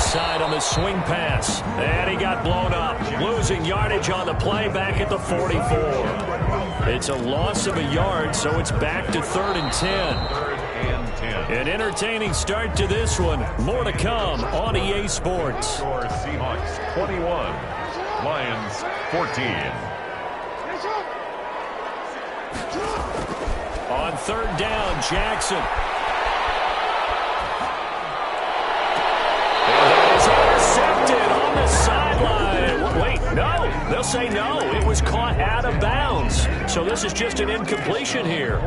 side on the swing pass. And he got blown up. Losing yardage on the play back at the 44. It's a loss of a yard, so it's back to 3rd and 10. An entertaining start to this one. More to come on EA Sports. Seahawks 21, Lions 14. On 3rd down, Jackson. Intercepted on the sideline. Wait, no. They'll say no. It was caught out of bounds. So this is just an incompletion here.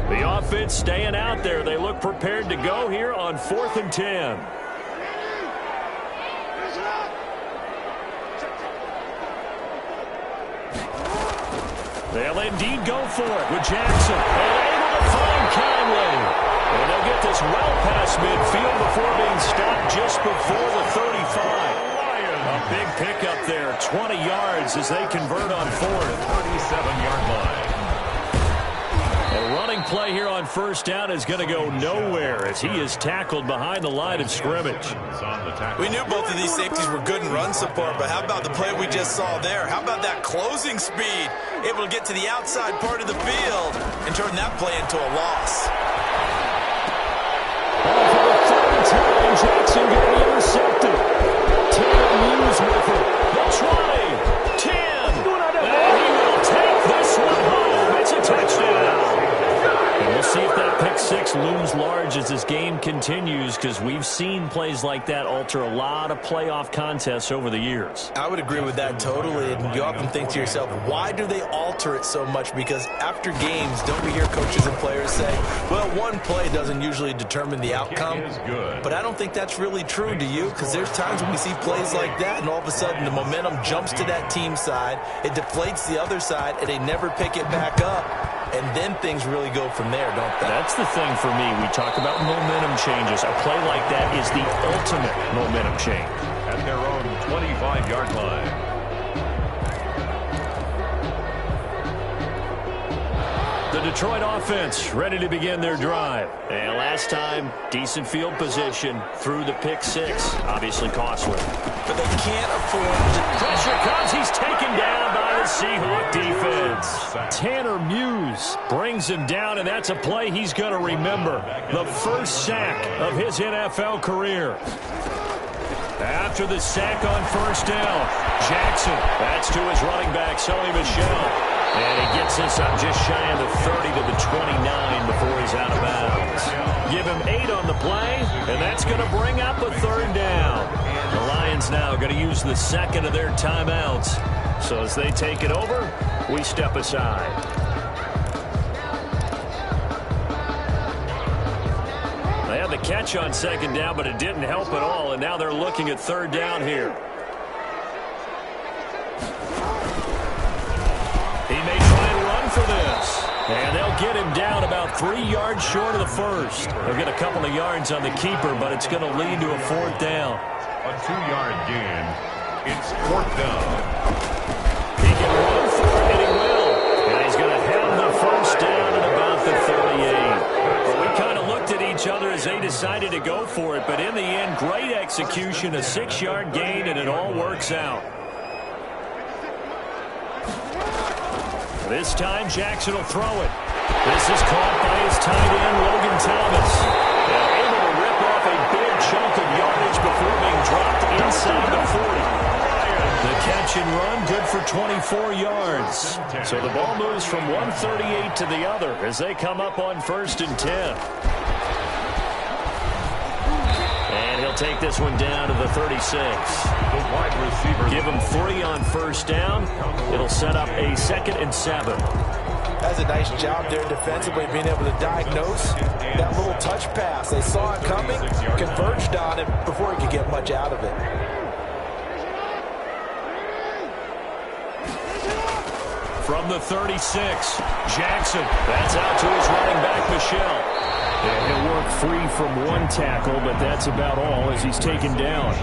The offense staying out there. They look prepared to go here on 4th and 10. They'll indeed go for it with Jackson. And able to find Conley. And they'll get this well past midfield before being stopped just before the 35. A big pickup there, 20 yards as they convert on 4th. 37-yard line. A running play here on 1st down is going to go nowhere as he is tackled behind the line of scrimmage. We knew both of these safeties were good in run support, but how about the play we just saw there? How about that closing speed? Able to get to the outside part of the field and turn that play into a loss. For the 3rd time, Jackson getting intercepted. Taylor Muse with it. The 20, 10, and he will take this one home. It's a touchdown. And we'll see if that pick 6 looms large as this game continues, because we've seen plays like that alter a lot of playoff contests over the years. I would agree with that totally, and you often think to yourself, why do they alter it so much? Because after games, don't we hear coaches and players say, well, one play doesn't usually determine the outcome? But I don't think that's really true, do you? Because there's times when we see plays like that, and all of a sudden the momentum jumps to that team side, it deflates the other side, and they never pick it back up. And then things really go from there, don't they? That's the thing for me. We talk about momentum changes. A play like that is the ultimate momentum change. At their own 25-yard line. The Detroit offense ready to begin their drive. And last time, decent field position through the pick 6. Obviously costly. But they can't afford to... Pressure comes. He's taken down by the Seahawk defense. Tanner Muse brings him down, and that's a play he's going to remember. The first sack of his NFL career. After the sack on 1st down, Jackson. That's to his running back, Sony Michel. And he gets this up just shy of the 30 to the 29 before he's out of bounds. Give him 8 on the play, and that's going to bring up a 3rd down. The Lions now going to use the 2nd of their timeouts. So as they take it over, we step aside. They had the catch on 2nd down, but it didn't help at all, and now they're looking at 3rd down here. He may try and run for this. And they'll get him down about 3 yards short of the 1st. They'll get a couple of yards on the keeper, but it's going to lead to a 4th down. A 2-yard gain. It's 4th down. He can run for it, and he will. And he's going to have the 1st down at about the 38. But we kind of looked at each other as they decided to go for it. But in the end, great execution, a 6-yard gain, and it all works out. This time, Jackson will throw it. This is caught by his tight end, Logan Thomas. And able to rip off a big chunk of yardage before being dropped inside the 40. The catch and run, good for 24 yards. So the ball moves from 138 to the other as they come up on 1st and 10. And he'll take this one down to the 36. The wide receiver. Give him 3 on 1st down. It'll set up a 2nd and 7. That's a nice job there defensively, being able to diagnose that little touch pass. They saw it coming, converged on it before he could get much out of it. From the 36, Jackson. That's out to his running back, Michel. And he'll work free from one tackle, but that's about all as he's taken down.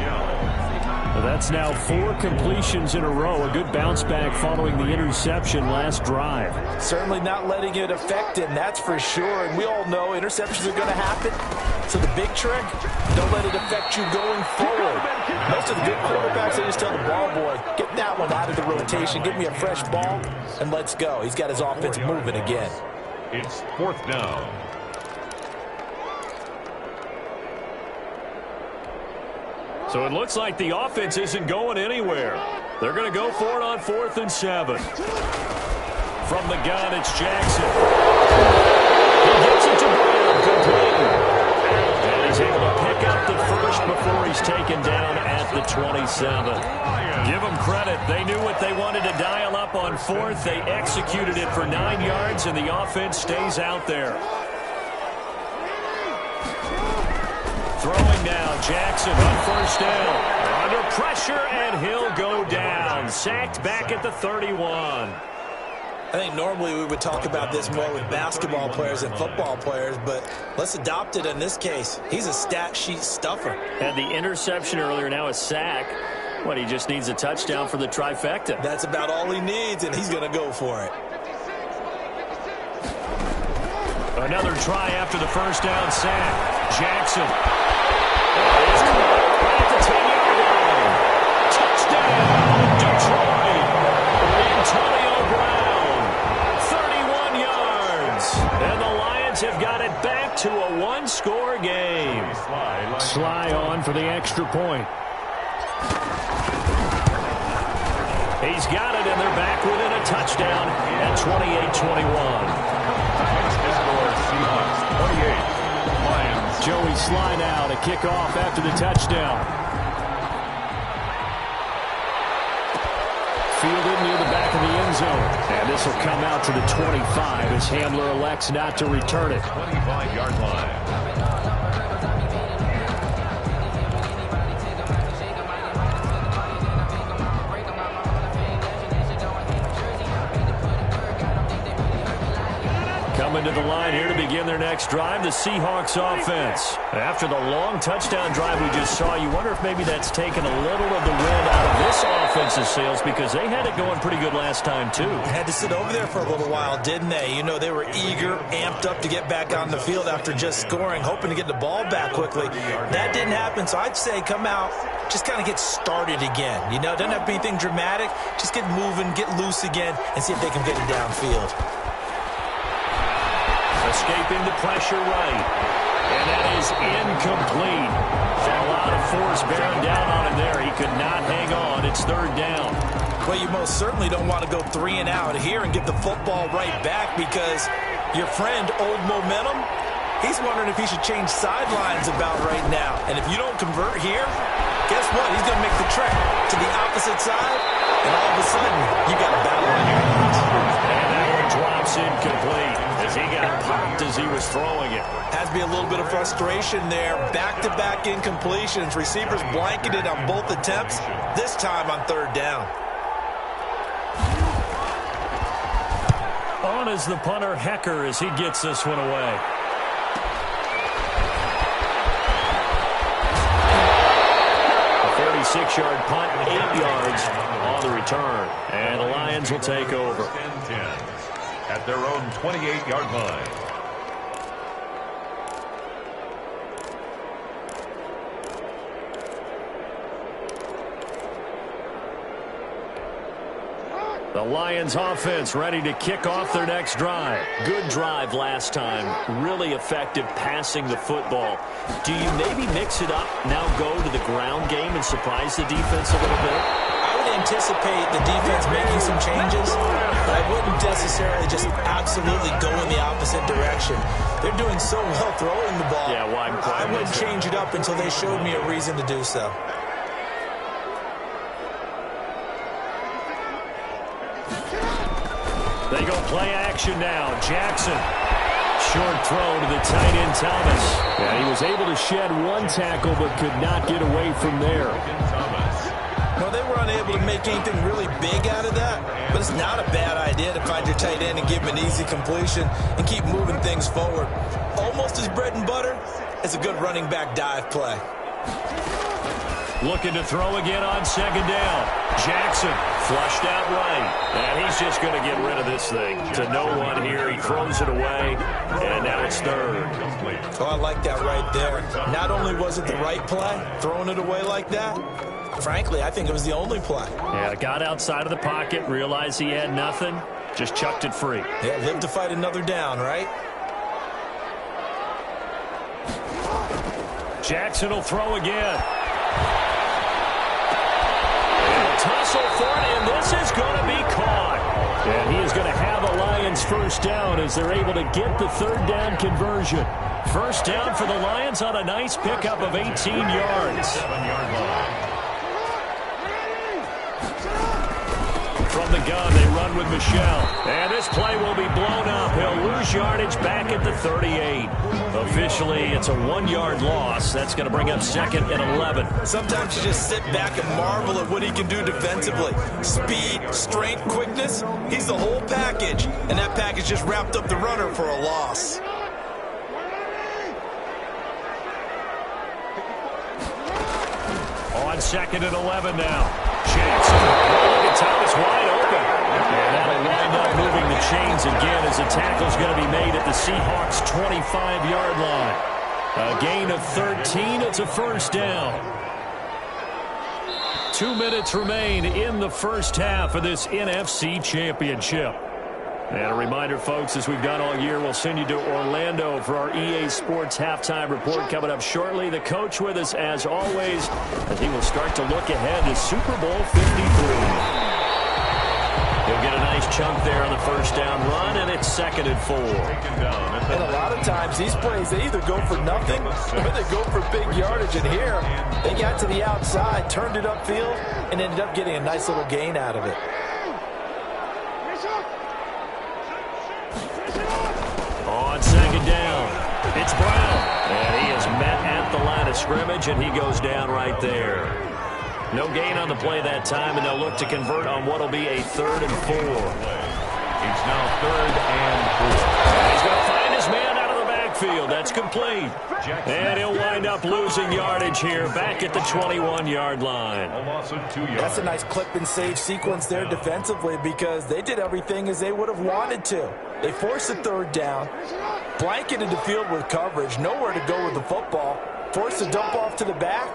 That's now 4 completions in a row. A good bounce back following the interception last drive. Certainly not letting it affect him, that's for sure. And we all know interceptions are going to happen. So the big trick, don't let it affect you going forward. Most of the good quarterbacks, they just tell the ball boy, get that one out of the rotation, give me a fresh ball, and let's go. He's got his offense moving again. It's 4th down. So it looks like the offense isn't going anywhere. They're going to go for it on 4th and 7. From the gun, it's Jackson. He gets it to Brown, complete. And he's able to pick up the first before he's taken down at the 27. Give them credit. They knew what they wanted to dial up on 4th. They executed it for 9 yards, and the offense stays out there. Throwing now, Jackson on 1st down. Under pressure, and he'll go down. Sacked back at the 31. I think normally we would talk about this more with basketball players and football players, but let's adopt it in this case. He's a stat sheet stuffer. Had the interception earlier, now a sack. What, he just needs a touchdown for the trifecta. That's about all he needs, and he's going to go for it. Another try after the 1st down sack. Jackson. It's caught right at the 10-yard line. Touchdown, Detroit. Antonio Brown. 31 yards. And the Lions have got it back to a 1-score game. Sly on for the extra point. He's got it, and they're back within a touchdown at 28-21. Seahawks 28. Lions. Joey Sly now to kick off after the touchdown. Fielded near the back of the end zone. And this will come out to the 25 as Hamler elects not to return it. 25-yard line. Coming to the line here to begin their next drive, the Seahawks offense. After the long touchdown drive we just saw, you wonder if maybe that's taken a little of the wind out of this offense's sails because they had it going pretty good last time, too. Had to sit over there for a little while, didn't they? You know, they were eager, amped up to get back on the field after just scoring, hoping to get the ball back quickly. That didn't happen, so I'd say come out, just kind of get started again. You know, doesn't have to be anything dramatic. Just get moving, get loose again, and see if they can get it downfield. Escaping the pressure right. And that is incomplete. A lot of force bearing down on him there. He could not hang on. It's 3rd down. Well, you most certainly don't want to go 3 and out here and get the football right back because your friend, Old Momentum, he's wondering if he should change sidelines about right now. And if you don't convert here, guess what? He's going to make the trek to the opposite side, and all of a sudden, you got a battle on your hands. And that one drops incomplete as he got popped as he was throwing it. Has to be a little bit of frustration there. Back-to-back incompletions. Receivers blanketed on both attempts, this time on 3rd down. On is the punter, Hecker, as he gets this one away. A 46-yard punt, 8 yards on the return. And the Lions will take over. 10-10 at their own 28-yard line. The Lions offense ready to kick off their next drive. Good drive last time. Really effective passing the football. Do you maybe mix it up, now go to the ground game and surprise the defense a little bit? I would anticipate the defense making some changes, but I wouldn't necessarily just absolutely go in the opposite direction. They're doing so well throwing the ball. Yeah, well, I wouldn't change it up until they showed me a reason to do so. They go play action now. Jackson. Short throw to the tight end, Thomas. Yeah, he was able to shed one tackle but could not get away from there. Well, they were unable to make anything really big out of that, but it's not a bad idea to find your tight end and give him an easy completion and keep moving things forward. Almost as bread and butter as a good running back dive play. Looking to throw again on second down. Jackson flushed out right. And he's just going to get rid of this thing. To no one here. He throws it away. And now it's third. Oh, I like that right there. Not only was it the right play, throwing it away like that, frankly, I think it was the only play. Yeah, got outside of the pocket, realized he had nothing, just chucked it free. Yeah, live to fight another down, right? Jackson will throw again. Tussle for it, and this is going to be caught. And he is going to have a Lions first down as they're able to get the third down conversion. First down for the Lions on a nice pickup of 18 yards. 7-yard line. From the gun, they run with Michelle. And this play will be blown up. He'll lose yardage back at the 38. Officially, it's a 1-yard loss. That's going to bring up second and 11. Sometimes you just sit back and marvel at what he can do defensively. Speed, strength, quickness. He's the whole package. And that package just wrapped up the runner for a loss. On second and 11 now. Jackson. Look at Thomas wide open. And that'll wind up moving the chains again as the tackle's going to be made at the Seahawks' 25-yard line. A gain of 13. It's a first down. 2 minutes remain in the first half of this NFC Championship. And a reminder, folks, as we've done all year, we'll send you to Orlando for our EA Sports Halftime Report coming up shortly. The coach with us, as always, as he will start to look ahead to Super Bowl 53. He'll get a nice chunk there on the first down run, and it's second and 4. And a lot of times, these plays, they either go for nothing or they go for big yardage. And here, they got to the outside, turned it upfield, and ended up getting a nice little gain out of it. On second down, it's Brown. And he is met at the line of scrimmage, and he goes down right there. No gain on the play that time, and they'll look to convert on what will be a 3rd and 4. It's now 3rd and 4. He's going to find his man out of the backfield. That's complete. And he'll wind up losing yardage here back at the 21-yard line. A loss of 2 yards. That's a nice clip and save sequence there defensively because they did everything as they would have wanted to. They forced the third down, blanketed the field with coverage, nowhere to go with the football, forced a dump off to the back,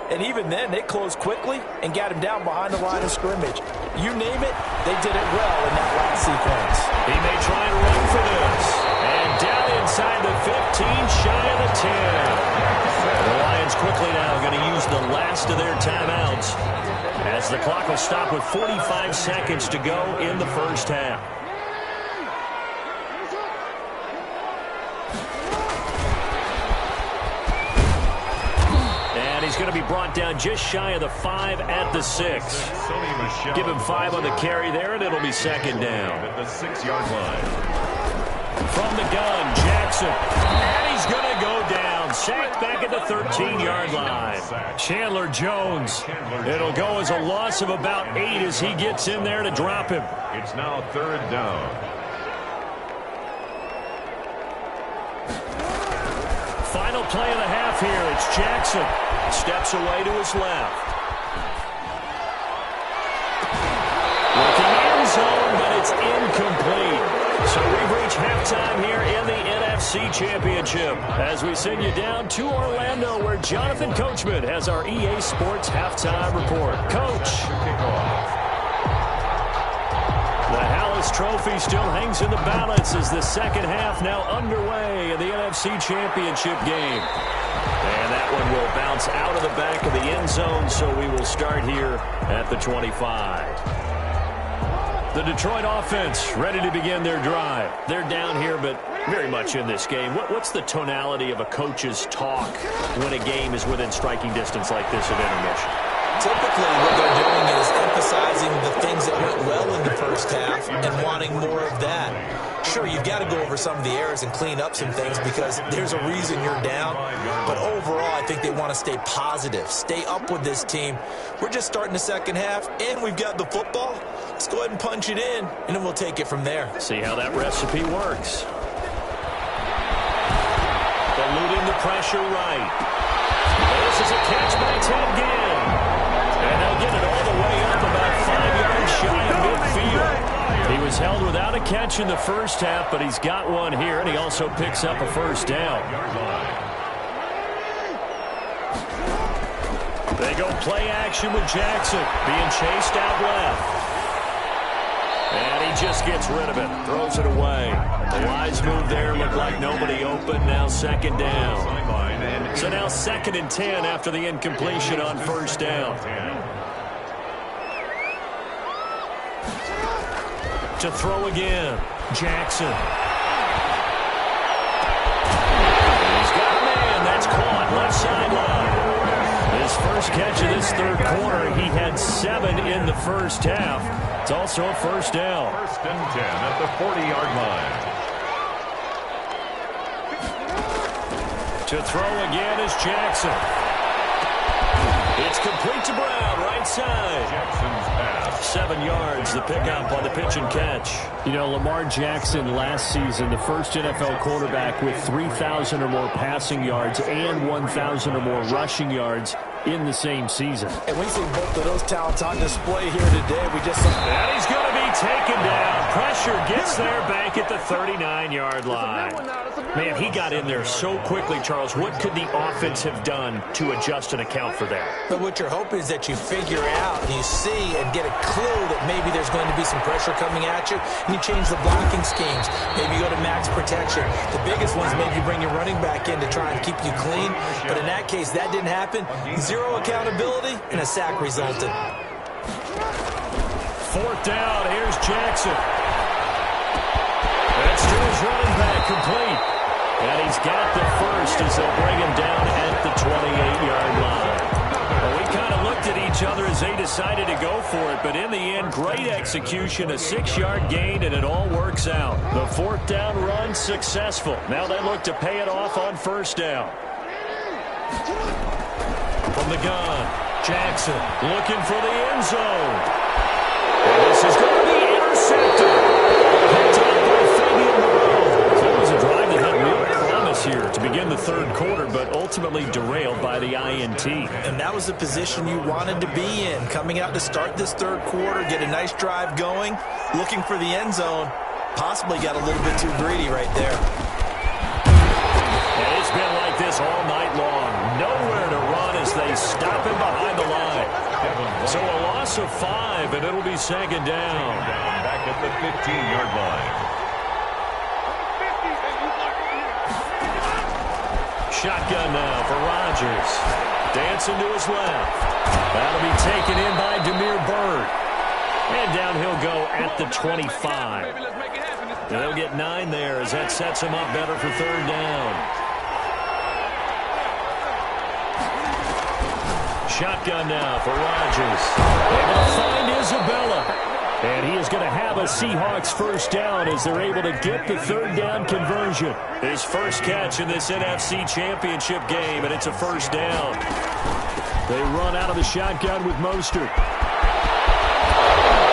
and even then they closed quickly and got him down behind the line of scrimmage. You name it, they did it well in that last sequence. He may try and run for this. And down inside the 15, shy of the 10. The Lions quickly now going to use the last of their timeouts as the clock will stop with 45 seconds to go in the first half. He's going to be brought down just shy of the 5 at the 6. Give him 5 on the carry there, and it'll be second down. At the 6-yard line. From the gun, Jackson. And he's going to go down. Sacked back at the 13-yard line. Chandler Jones. It'll go as a loss of about 8 as he gets in there to drop him. It's now 3rd down. Final play of the half here. It's Jackson. Steps away to his left. Looking end zone, but it's incomplete. So we've reached halftime here in the NFC Championship as we send you down to Orlando where Jonathan Coachman has our EA Sports Halftime Report. Coach. The Hallis Trophy still hangs in the balance as the second half now underway in the NFC Championship game. And that one will bounce out of the back of the end zone, so we will start here at the 25. The Detroit offense ready to begin their drive. They're down here, but very much in this game. What's the tonality of a coach's talk when a game is within striking distance like this at intermission? Typically, what they're doing is emphasizing the things that went well in the first half and wanting more of that. Sure, you've got to go over some of the errors and clean up some things because there's a reason you're down. But overall, I think they want to stay positive, stay up with this team. We're just starting the second half, and we've got the football. Let's go ahead and punch it in, and then we'll take it from there. See how that recipe works. Eluding the pressure right. This is a catch by Ted Ginn. And they'll get it all the way up about 5 yards shy of midfield. He was held without a catch in the first half, but he's got one here, and he also picks up a first down. They go play action with Jackson, being chased out left. And he just gets rid of it, throws it away. The wise move there, looked like nobody open, now second down. So now 2nd and 10 after the incompletion on first down. To throw again, Jackson. He's got a man, that's caught, left sideline. His first catch of this third quarter, he had 7 in the first half. It's also a first down. 1st and 10 at the 40-yard line. To throw again is Jackson. It's complete to Brown, right side. Jackson's pass. 7 yards, the pickup on the pitch and catch. You know, Lamar Jackson last season, the first NFL quarterback with 3,000 or more passing yards and 1,000 or more rushing yards in the same season. And we see both of those talents on display here today. We just saw. And he's going to be taken down. Pressure gets there back at the 39-yard line. Man, he got in there so quickly, Charles. What could the offense have done to adjust and account for that? But what you're hoping is that you figure out and you see and get a clue that maybe there's going to be some pressure coming at you, and you change the blocking schemes. Maybe you go to max protection. The biggest ones, maybe you bring your running back in to try and keep you clean. But in that case, that didn't happen. 0 accountability, and a sack resulted. 4th down, here's Jackson. That's to his running back, complete. And he's got the first as they'll bring him down at the 28-yard line. Well, we kind of looked at each other as they decided to go for it, but in the end, great execution, a 6-yard gain, and it all works out. The 4th down run successful. Now they look to pay it off on first down. From the gun, Jackson looking for the end zone. And this is going to be intercepted. Picked up by Fabian Moreau. That was a drive that had real promise here to begin the third quarter, but ultimately derailed by the INT. And that was the position you wanted to be in. Coming out to start this third quarter, get a nice drive going, looking for the end zone. Possibly got a little bit too greedy right there. And it's been like this all night long. Nowhere to run as they stop him behind the line. So a loss of 5, and it'll be second down. Back at the 15-yard line. Shotgun now for Rodgers. Dancing to his left. That'll be taken in by Demir Bird. And down he'll go at the 25. And they'll get 9 there as that sets him up better for third down. Shotgun now for Rodgers. Able to find Isabella. And he is going to have a Seahawks first down as they're able to get the third down conversion. His first catch in this NFC Championship game, and it's a first down. They run out of the shotgun with Mostert.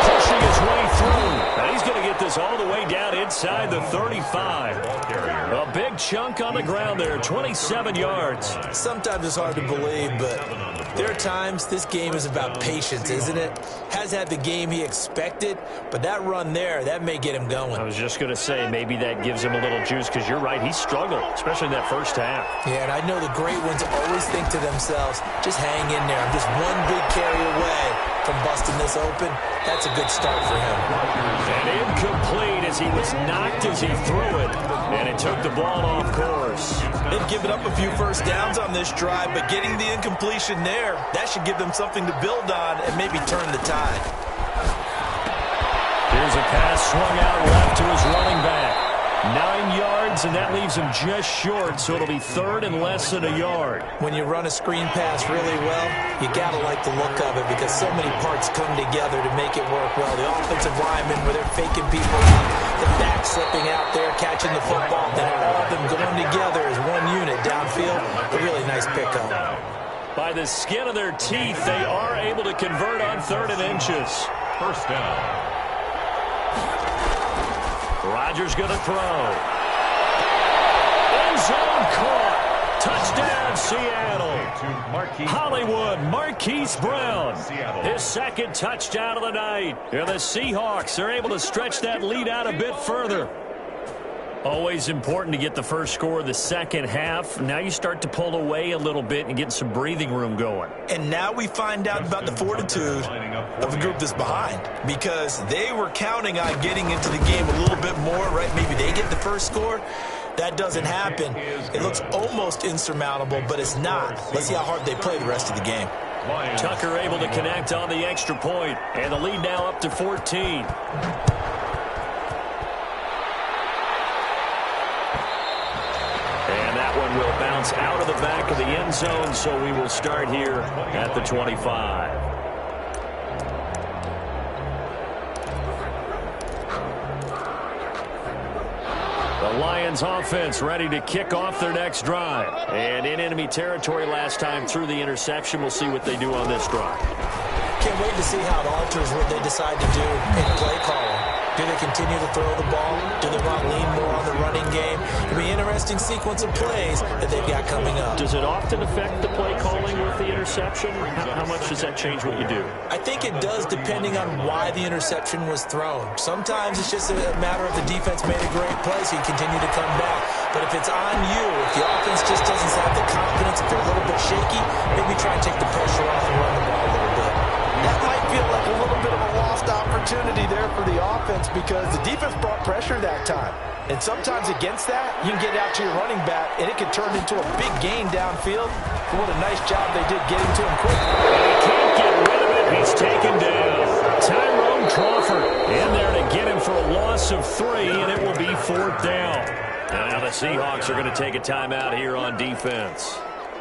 Pushing his way through. And he's going to get this all the way down inside the 35. A big chunk on the ground there, 27 yards. Sometimes it's hard to believe, but there are times this game is about patience, isn't it? Has had the game he expected, but that run there, that may get him going. I was just going to say, maybe that gives him a little juice, because you're right, he struggled, especially in that first half. Yeah, and I know the great ones always think to themselves, just hang in there. I'm just one big carry away from busting this open. That's a good start for him. And incomplete as he was knocked as he threw it, and it took the ball off course. They've given up a few first downs on this drive, but getting the incompletion there, that should give them something to build on and maybe turn the tide. Here's a pass swung out left to his running back. 9 yards, and that leaves him just short, so it'll be third and less than a yard. When you run a screen pass really well, you got to like the look of it because so many parts come together to make it work well. The offensive linemen, where they're faking people out, the back slipping out there, catching the football, then all of them going together as one unit downfield. A really nice pickup. By the skin of their teeth, they are able to convert on 3rd and inches. First down. Rodgers going to throw. End zone caught. Touchdown, Seattle. Hollywood Marquise Brown, his second touchdown of the night. And the Seahawks are able to stretch that lead out a bit further. Always important to get the first score of the second half. Now you start to pull away a little bit and get some breathing room going. And now we find out about the fortitude of the group that's behind, because they were counting on getting into the game a little bit more, right? Maybe they get the first score. That doesn't happen. It looks almost insurmountable, but it's not. Let's see how hard they play the rest of the game. Tucker able to connect on the extra point, and the lead now up to 14. And that one will bounce out of the back of the end zone, so we will start here at the 25. The Lions offense ready to kick off their next drive. And in enemy territory last time through the interception. We'll see what they do on this drive. Can't wait to see how it alters what they decide to do in play calling. Do they continue to throw the ball? Do they want to lean more on the running game? It'll be an interesting sequence of plays that they've got coming up. Does it often affect the play calling with the interception? How much does that change what you do? I think it does, depending on why the interception was thrown. Sometimes it's just a matter of the defense made a great play, so you continue to come back. But if it's on you, if the offense just doesn't have the confidence, if they're a little bit shaky, maybe try and take the pressure off and run the ball a little bit. That might feel like a little bit of a lost opportunity there for the offense, because the defense brought pressure that time. And sometimes against that, you can get out to your running back, and it can turn into a big gain downfield. But what a nice job they did getting to him quickly. He can't get rid of it. He's taken down. Tyrone Crawford in there to get him for a loss of 3, and it will be 4th down. Now the Seahawks are going to take a timeout here on defense.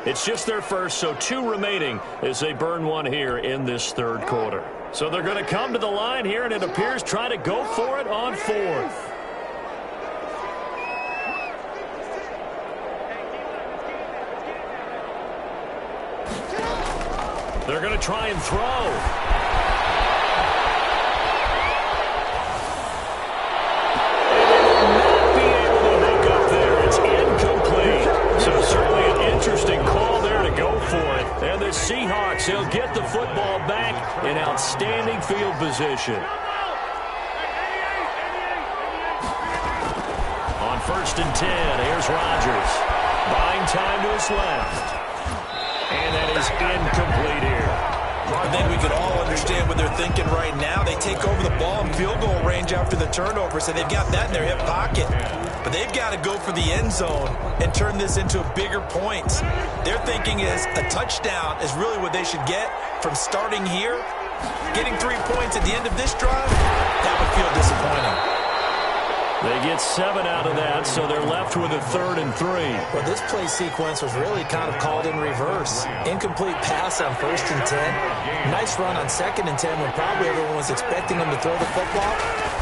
It's just their first, so 2 remaining as they burn one here in this third quarter. So they're going to come to the line here, and it appears try to go for it on 4th. They're going to try and throw. Interesting call there to go for it. And the Seahawks, they'll get the football back in outstanding field position. On 1st and 10, here's Rodgers. Buying time to his left. And that is incomplete here. I think we could all understand what they're thinking right now. They take over the ball in field goal range after the turnover, so they've got that in their hip pocket. But they've got to go for the end zone and turn this into a bigger point. Their thinking is a touchdown is really what they should get from starting here. Getting 3 points at the end of this drive, that would feel disappointing. They get 7 out of that, so they're left with a 3rd and 3. Well, this play sequence was really kind of called in reverse. Incomplete pass on 1st and 10. Nice run on 2nd and 10 when probably everyone was expecting them to throw the football.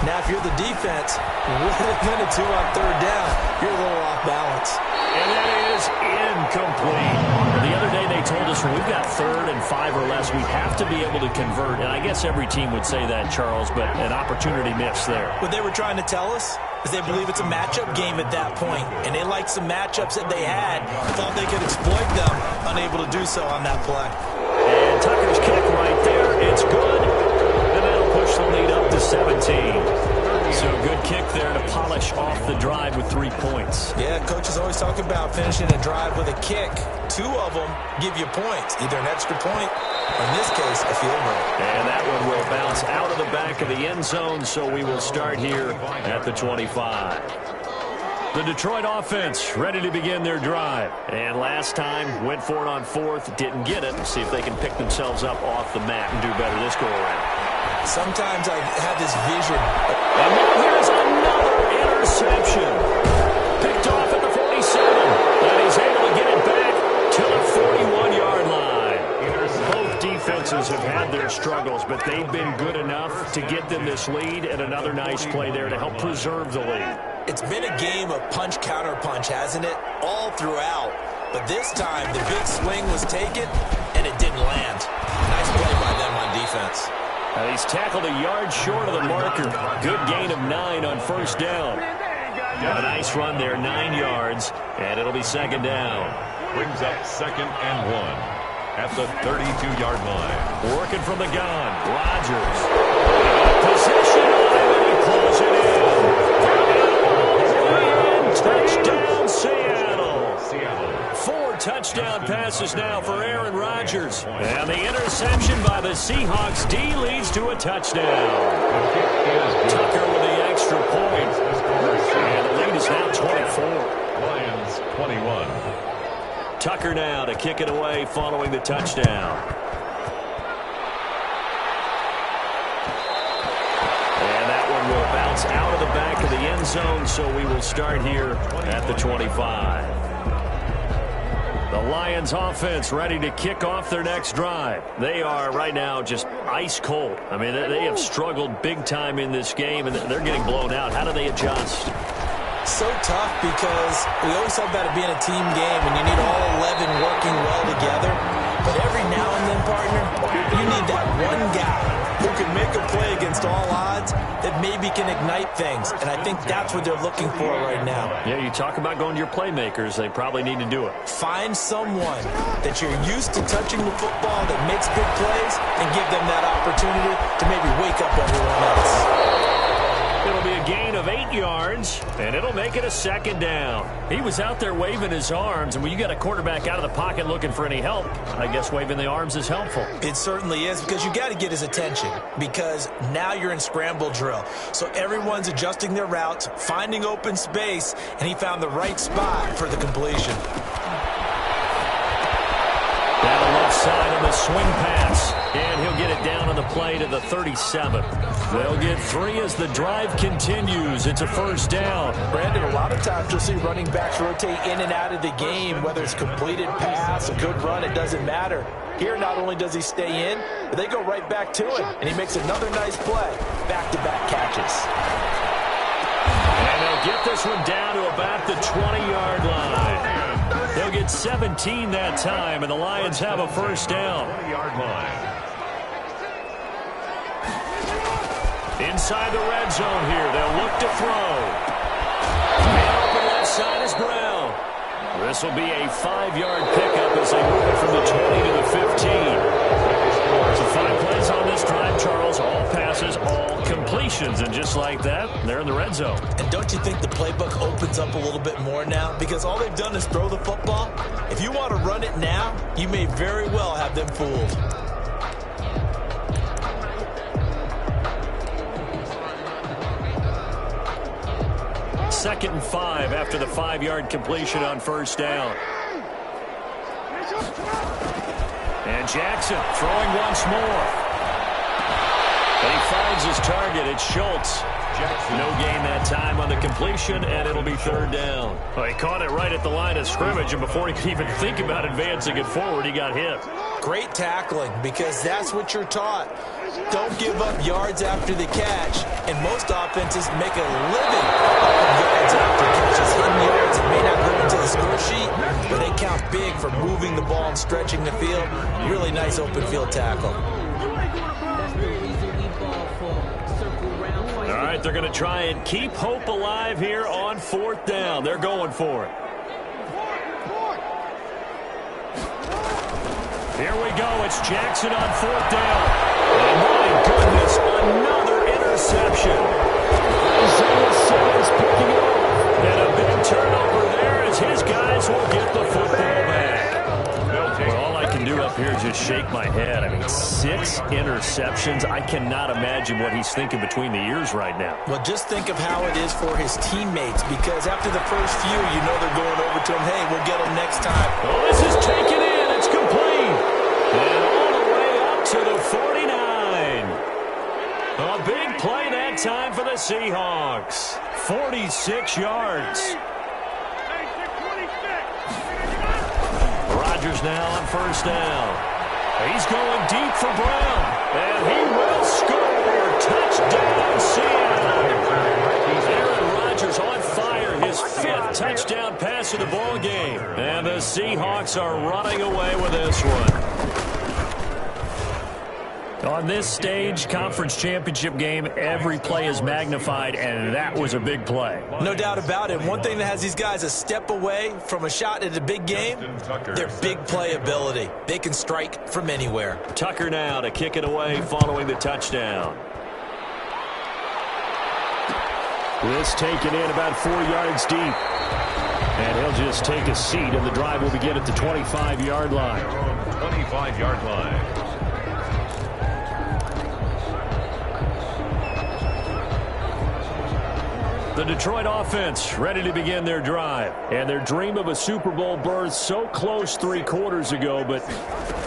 Now, if you're the defense, within a 2 on 3rd down, you're a little off balance. And that is incomplete. The other day they told us when we've got 3rd and 5 or less, we have to be able to convert. And I guess every team would say that, Charles, but an opportunity missed there. What they were trying to tell us is they believe it's a matchup game at that point, and they liked some matchups that they had, thought they could exploit them, unable to do so on that play. And Tucker's kick right there, it's good, and that'll push the lead up to 17. So good kick there to polish off the drive with 3 points. Yeah, coaches always talk about finishing a drive with a kick. 2 of them give you points, either an extra point or, in this case, a field goal. And that one will bounce out of the back of the end zone, so we will start here at the 25. The Detroit offense ready to begin their drive. And last time, went for it on 4th, didn't get it. See if they can pick themselves up off the mat and do better this go-around. Sometimes I have this vision. And now here's another interception. Picked off at the 47. And he's able to get it back to the 41-yard line. Both defenses have had their struggles, but they've been good enough to get them this lead, and another nice play there to help preserve the lead. It's been a game of punch-counter-punch, hasn't it? All throughout. But this time, the big swing was taken, and it didn't land. Nice play by them on defense. He's tackled a yard short of the marker. Good gain of 9 on 1st down. A nice run there, 9 yards, and it'll be 2nd down. brings up 2nd and 1 at the 32-yard line. Working from the gun, Rodgers. Possession on him, and he pulls it in. And touchdown, Seattle. 4 touchdown passes now for Aaron Rodgers. And the interception by the Seahawks D leads to a touchdown. Tucker with the extra point. And the lead is now 24. Lions 21. Tucker now to kick it away following the touchdown. And that one will bounce out of the back of the end zone, so we will start here at the 25. The Lions offense ready to kick off their next drive. They are right now just ice cold. I mean, they have struggled big time in this game, and they're getting blown out. How do they adjust? So tough because we always talk about it being a team game and you need all 11 working well together. But every now and then, partner, you need that one guy who can make a play against all odds that maybe can ignite things. And I think that's what they're looking for right now. Yeah, you talk about going to your playmakers. They probably need to do it. Find someone that you're used to touching the football that makes big plays and give them that opportunity to maybe wake up everyone else. It'll be a gain of 8 yards, and it'll make it a 2nd down. He was out there waving his arms, and when you got a quarterback out of the pocket looking for any help, I guess waving the arms is helpful. It certainly is, because you got to get his attention, because now you're in scramble drill. So everyone's adjusting their routes, finding open space, and he found the right spot for the completion. Down left side on the swing pass, and he'll get it down on the play to the 37. They'll get 3 as the drive continues. It's a 1st down. Brandon, a lot of times you'll see running backs rotate in and out of the game, whether it's completed pass, a good run, it doesn't matter. Here, not only does he stay in, but they go right back to him, and he makes another nice play. Back-to-back catches. And they'll get this one down to about the 20-yard line. They'll get 17 that time, and the Lions have a 1st down. 20-yard line. Inside the red zone here, they'll look to throw. Man open left side is Brown. This will be a 5-yard pickup as they move it from the 20 to the 15. So 5 plays on this drive, Charles. All passes, all completions. And just like that, they're in the red zone. And don't you think the playbook opens up a little bit more now? Because all they've done is throw the football. If you want to run it now, you may very well have them fooled. 2nd and 5 after the 5-yard completion on 1st down. And Jackson throwing once more. And he finds his target. It's Schultz. Jackson. No gain that time on the completion, and it'll be 3rd down. Well, he caught it right at the line of scrimmage, and before he could even think about advancing it forward, he got hit. Great tackling, because that's what you're taught. Don't give up yards after the catch, and most offenses make a living off of yards after catches. Hidden yards that may not go into the score sheet, but they count big for moving the ball and stretching the field. Really nice open field tackle. All right, they're going to try and keep hope alive here on 4th down. They're going for it. Here we go. It's Jackson on 4th down. And my goodness, another interception. Isaiah Simmons picking it up. And a big turnover there as his guys will get the football back. Well, all I can do up here is just shake my head. I mean, 6 interceptions. I cannot imagine what he's thinking between the ears right now. Well, just think of how it is for his teammates, because after the first few, you know they're going over to him, hey, we'll get him next time. Oh, this is taken in. It's complete. And all the way up to the 49. A big play that time for the Seahawks. 46 yards. Rodgers now on 1st down. He's going deep for Brown. And he will score. Touchdown, Seattle. Aaron Rodgers on fire. His 5th touchdown pass of the ball game. And the Seahawks are running away with this one. On this stage, conference championship game, every play is magnified, and that was a big play. No doubt about it. One thing that has these guys a step away from a shot at a big game, their big play ability. They can strike from anywhere. Tucker now to kick it away following the touchdown. This taken in about 4 yards deep. And he'll just take a seat, and the drive will begin at the 25-yard line. 25-yard line. The Detroit offense ready to begin their drive. And their dream of a Super Bowl berth so close 3 quarters ago, but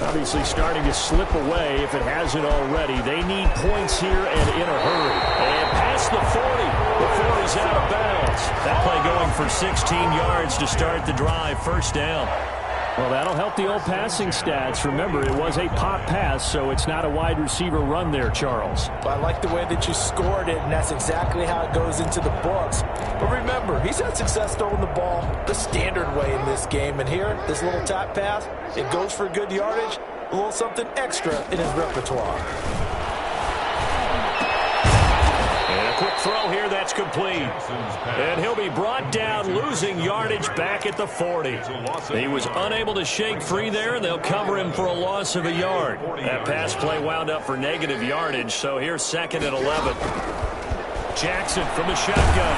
obviously starting to slip away if it hasn't already. They need points here and in a hurry. And past the 40 before he's out of bounds. That play going for 16 yards to start the drive. First down. Well, that'll help the old passing stats. Remember, it was a pop pass, so it's not a wide receiver run there, Charles. But I like the way that you scored it, and that's exactly how it goes into the books. But remember, he's had success throwing the ball the standard way in this game. And here, this little tap pass, it goes for good yardage, a little something extra in his repertoire. Quick throw here, that's complete. And he'll be brought down, losing yardage back at the 40. He was unable to shake free there, and they'll cover him for a loss of a yard. That pass play wound up for negative yardage, so here's 2nd and 11. Jackson from the shotgun.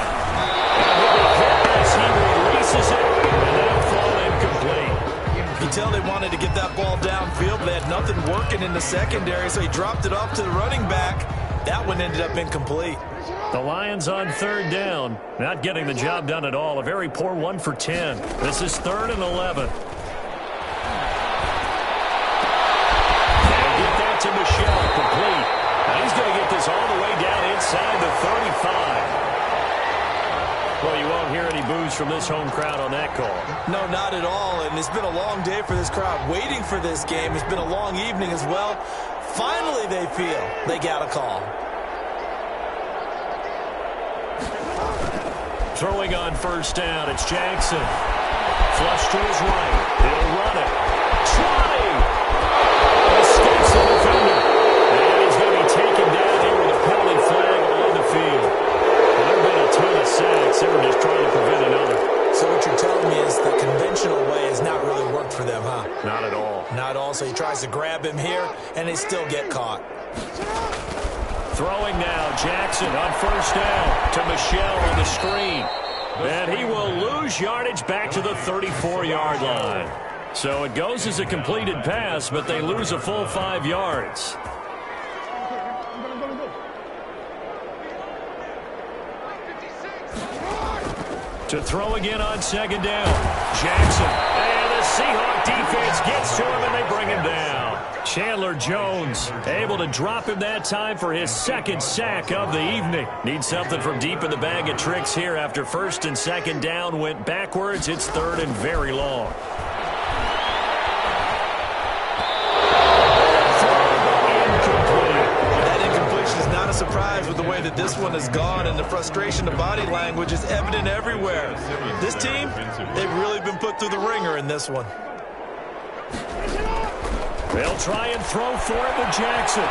As he releases it, and that'll fall incomplete. You can tell they wanted to get that ball downfield, but they had nothing working in the secondary, so he dropped it off to the running back. That one ended up incomplete. The Lions on 3rd down, not getting the job done at all. A very poor 1 for 10. This is 3rd and 11. And get that to Michelle, complete. Now he's going to get this all the way down inside the 35. Well, you won't hear any boos from this home crowd on that call. No, not at all, and it's been a long day for this crowd waiting for this game. It's been a long evening as well. Finally, they feel they got a call. Throwing on 1st down, it's Jackson. Flush to his right. He'll run it. Try! Escapes the defender. And he's going to be taken down here with a penalty flag on the field. Well, there have been a ton of sacks. They were just trying to prevent another. So what you're telling me is the conventional way has not really worked for them, huh? Not at all. Not at all. So he tries to grab him here, and they still get caught. Throwing now, Jackson on 1st down to Michelle on the screen. And he will lose yardage back to the 34-yard line. So it goes as a completed pass, but they lose a full 5 yards. To throw again on 2nd down, Jackson. And the Seahawk defense gets to him, and they bring him down. Chandler Jones able to drop him that time for his 2nd sack of the evening. Needs something from deep in the bag of tricks here after 1st and 2nd down went backwards. It's 3rd and very long. Not a surprise with the way that this one has gone, and the frustration, the body language is evident everywhere. This team, they've really been put through the ringer in this one. They'll try and throw for it with Jackson.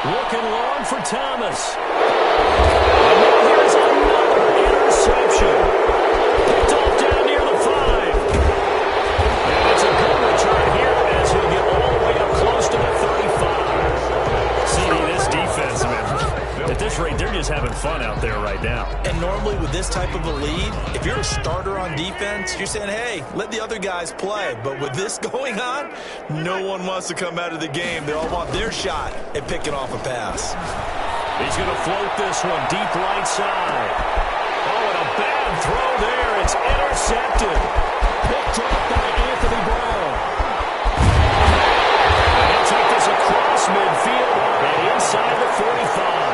Looking long for Thomas. And now here's another interception. Picked off down near the 5. And it's a good return here as he'll get all the way up close to the 35. See, this defense, man, at this rate, they're just having fun out there right now. And normally with this type of a lead, if you're a starter on defense, you're saying, hey, let the other guys play. But with this going on, no one wants to come out of the game. They all want their shot at picking off a pass. He's going to float this one deep right side. Oh, and a bad throw there. It's intercepted. Picked off by Anthony Brown. And he'll take this across midfield and inside the 45.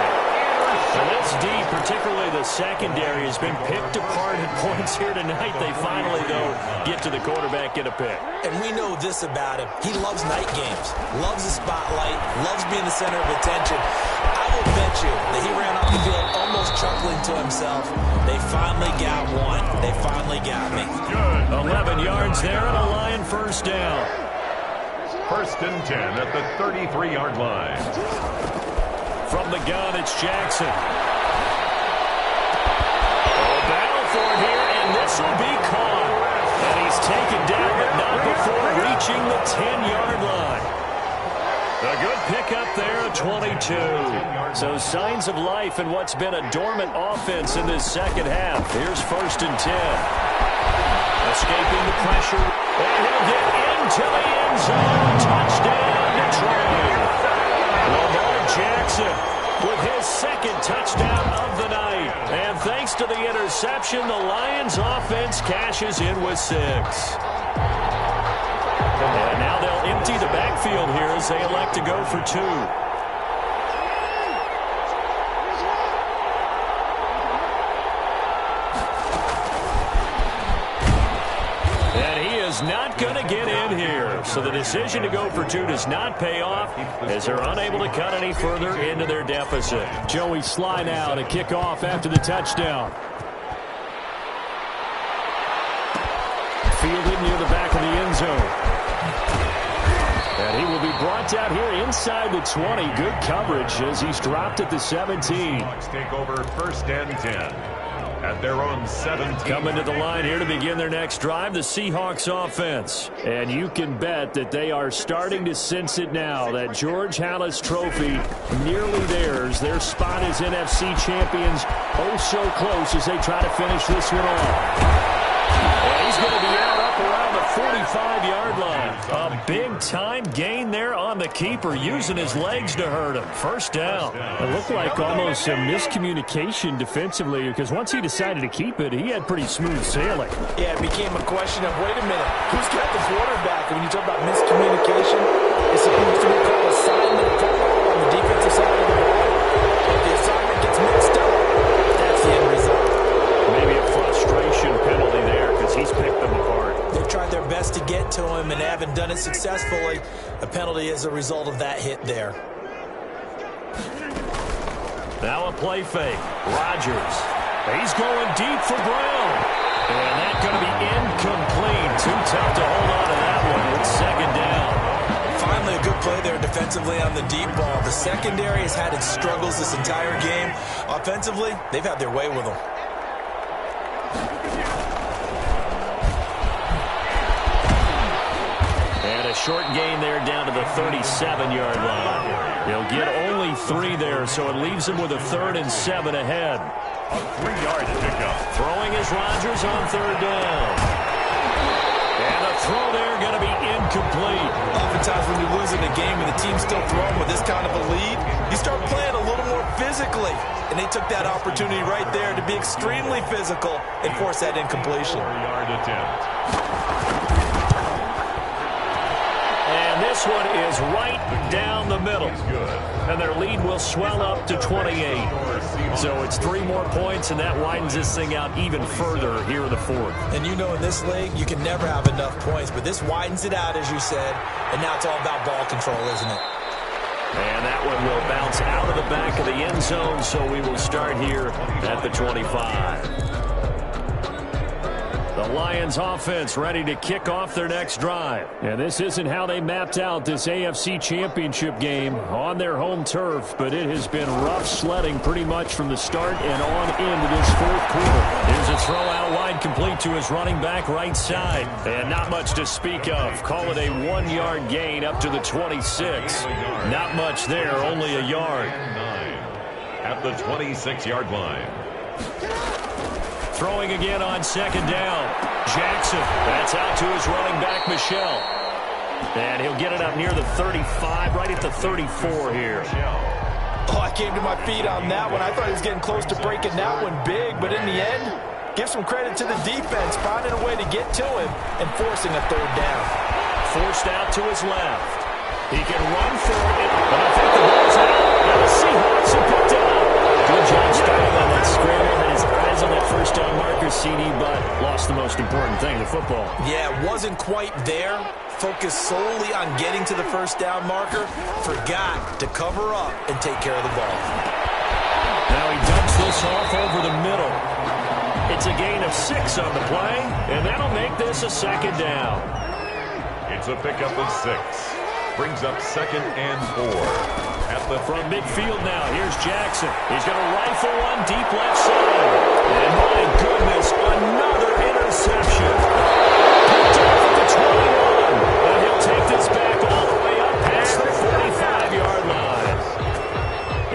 And this D, particularly the secondary, has been picked apart at points here tonight. They finally, though, get to the quarterback, get a pick. And we know this about him. He loves night games, loves the spotlight, loves being the center of attention. I will bet you that he ran off the field almost chuckling to himself. They finally got one. They finally got me. 11 yards there and a Lion 1st down. First and 10 at the 33-yard line. From the gun, it's Jackson. Battle for it here, and this will be caught. And he's taken down, but not before reaching the 10-yard line. A good pickup there at 22. So signs of life in what's been a dormant offense in this second half. Here's first and 10. Escaping the pressure, and he'll get into the end zone. Touchdown, Detroit. Lamar Jackson with his second touchdown of the night. And thanks to the interception, the Lions offense cashes in with 6. And now they'll empty the backfield here as they elect to go for 2. Not going to get in here. So the decision to go for 2 does not pay off as they're unable to cut any further into their deficit. Joey Sly now to kick off after the touchdown. Fielded near the back of the end zone. And he will be brought out here inside the 20. Good coverage as he's dropped at the 17. Take over first and 10. At their own 17. Coming to the line here to begin their next drive, the Seahawks offense. And you can bet that they are starting to sense it now. That George Halas trophy nearly theirs. Their spot as NFC champions, oh so close as they try to finish this one off. And he's going to be out up around the 45-yard line. A big-time gain there on the keeper, using his legs to hurt him. First down. It looked like almost a miscommunication defensively, because once he decided to keep it, he had pretty smooth sailing. Yeah, it became a question of, wait a minute, who's got the quarterback? And when you talk about miscommunication, it's supposed to be called assignment football on the defensive side of the ball. If the assignment gets mixed up, that's the end result. Maybe a frustration penalty there because he's picked them apart. They've tried their best to get to him and haven't done it successfully. A penalty as a result of that hit there. Now a play fake. Rodgers. He's going deep for Brown. And that's going to be incomplete. Too tough to hold on to that one. It's second down. Finally a good play there defensively on the deep ball. The secondary has had its struggles this entire game. Offensively, they've had their way with them. A short gain there down to the 37-yard line. He'll get only 3 there, so it leaves him with a 3rd and 7 ahead. A 3-yard pickup. Throwing is Rodgers on 3rd down. And a throw there going to be incomplete. Oftentimes when you're losing a game and the team's still throwing with this kind of a lead, you start playing a little more physically. And they took that opportunity right there to be extremely physical and force that incompletion. 4-yard attempt. This one is right down the middle. And their lead will swell up to 28. So it's 3 more points, and that widens this thing out even further here in the 4th. And you know in this league, you can never have enough points. But this widens it out, as you said. And now it's all about ball control, isn't it? And that one will bounce out of the back of the end zone. So we will start here at the 25. The Lions offense ready to kick off their next drive. And this isn't how they mapped out this AFC Championship game on their home turf, but it has been rough sledding pretty much from the start and on into this 4th quarter. Here's a throw out wide, complete to his running back right side. And not much to speak of. Call it a 1-yard gain up to the 26. Not much there, only a yard. At the 26-yard line. Throwing again on 2nd down. Jackson. That's out to his running back, Michel. And he'll get it up near the 35, right at the 34 here. Oh, I came to my feet on that one. I thought he was getting close to breaking that one big, but in the end, give some credit to the defense, finding a way to get to him and forcing a 3rd down. Forced out to his left. He can run for it, but I think the ball's out. And the Seahawks are picked up. Good job starting on that scramble. Had his eyes on that first down marker, CD, but lost the most important thing, the football. Yeah, wasn't quite there. Focused solely on getting to the first down marker. Forgot to cover up and take care of the ball. Now he dumps this off over the middle. It's a gain of 6 on the play, and that'll make this a 2nd down. It's a pickup of 6. brings up 2nd and 4. From midfield now, here's Jackson. He's going to rifle one deep left side. And my goodness, another interception. Picked off at the 21. And he'll take this back all the way up past the 45-yard line.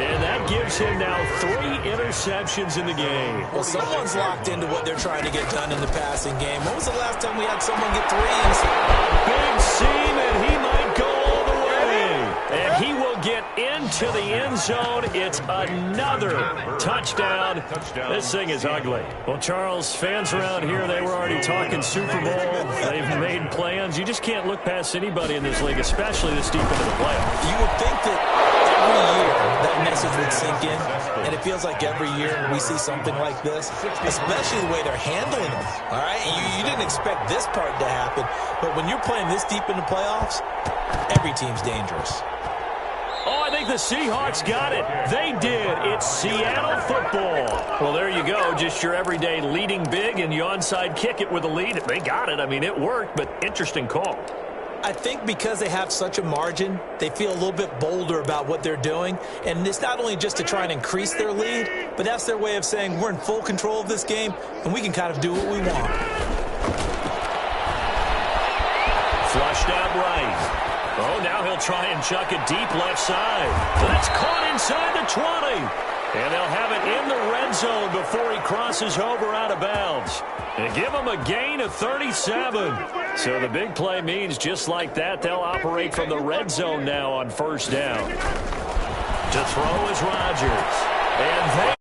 And that gives him now 3 interceptions in the game. Well, someone's locked into what they're trying to get done in the passing game. When was the last time we had someone get 3 interceptions? Big seam, and he might go all the way. And he will get into the end zone. It's another touchdown. This thing is ugly. Well, Charles, fans around here, they were already talking Super Bowl. They've made plans. You just can't look past anybody in this league, especially this deep into the playoffs. You would think that every year that message would sink in, and it feels like every year we see something like this, especially the way they're handling them. All right, you didn't expect this part to happen, but when you're playing this deep in the playoffs, every team's dangerous. Oh, I think the Seahawks got it. They did. It's Seattle football. Well, there you go. Just your everyday leading big, and you onside kick it with a lead. They got it. I mean, it worked, but interesting call. I think because they have such a margin, they feel a little bit bolder about what they're doing. And it's not only just to try and increase their lead, but that's their way of saying we're in full control of this game, and we can kind of do what we want. Flushed out right. Oh, now he'll try and chuck it deep left side. That's caught inside the 20. And they'll have it in the red zone before he crosses over out of bounds. And give him a gain of 37. So the big play means just like that, they'll operate from the red zone now on 1st down. To throw is Rodgers. And they